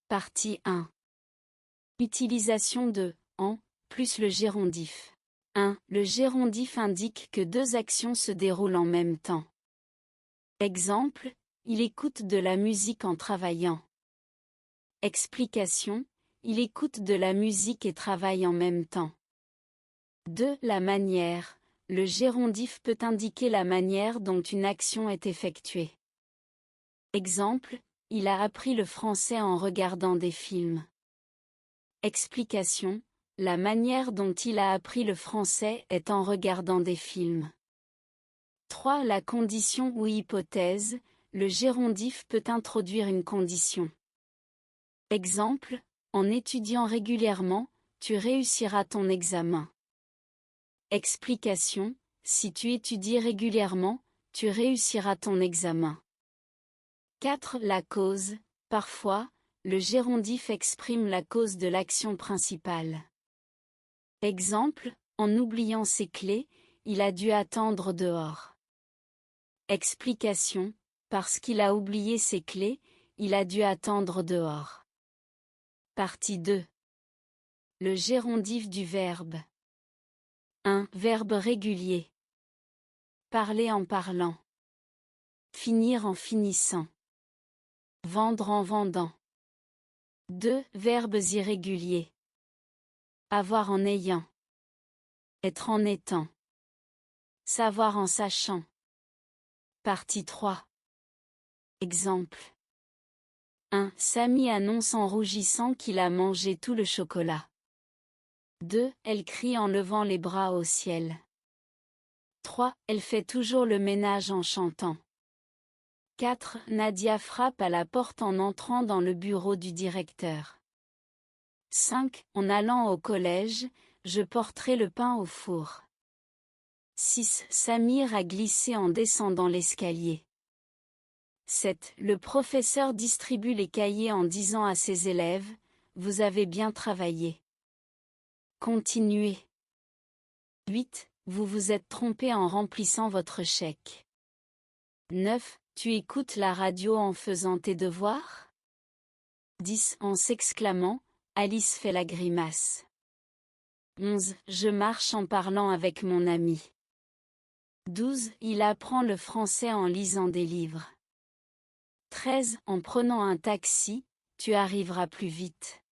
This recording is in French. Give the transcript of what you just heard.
Partie 1. Utilisation de « en » plus le gérondif. 1. Le gérondif indique que deux actions se déroulent en même temps. Exemple, il écoute de la musique en travaillant. Explication, il écoute de la musique et travaille en même temps. 2. La manière, le gérondif peut indiquer la manière dont une action est effectuée. Exemple, il a appris le français en regardant des films. Explication, la manière dont il a appris le français est en regardant des films. 3. La condition ou hypothèse, le gérondif peut introduire une condition. Exemple, en étudiant régulièrement, tu réussiras ton examen. Explication, si tu étudies régulièrement, tu réussiras ton examen. 4. La cause, parfois, le gérondif exprime la cause de l'action principale. Exemple, en oubliant ses clés, il a dû attendre dehors. Explication, parce qu'il a oublié ses clés, il a dû attendre dehors. Partie 2. Le gérondif du verbe. 1. Verbe régulier. Parler en parlant. Finir en finissant. Vendre en vendant. 2. Verbes irréguliers. Avoir en ayant. Être en étant. Savoir en sachant. Partie 3. Exemple. 1. Samy annonce en rougissant qu'il a mangé tout le chocolat. 2. Elle crie en levant les bras au ciel. 3. Elle fait toujours le ménage en chantant. 4. Nadia frappe à la porte en entrant dans le bureau du directeur. 5. En allant au collège, je porterai le pain au four. 6. Samir a glissé en descendant l'escalier. 7. Le professeur distribue les cahiers en disant à ses élèves, « Vous avez bien travaillé. Continuez. » 8. Vous vous êtes trompé en remplissant votre chèque. 9. Tu écoutes la radio en faisant tes devoirs? 10. En s'exclamant, Alice fait la grimace. 11. Je marche en parlant avec mon ami. 12. Il apprend le français en lisant des livres. 13. En prenant un taxi, tu arriveras plus vite.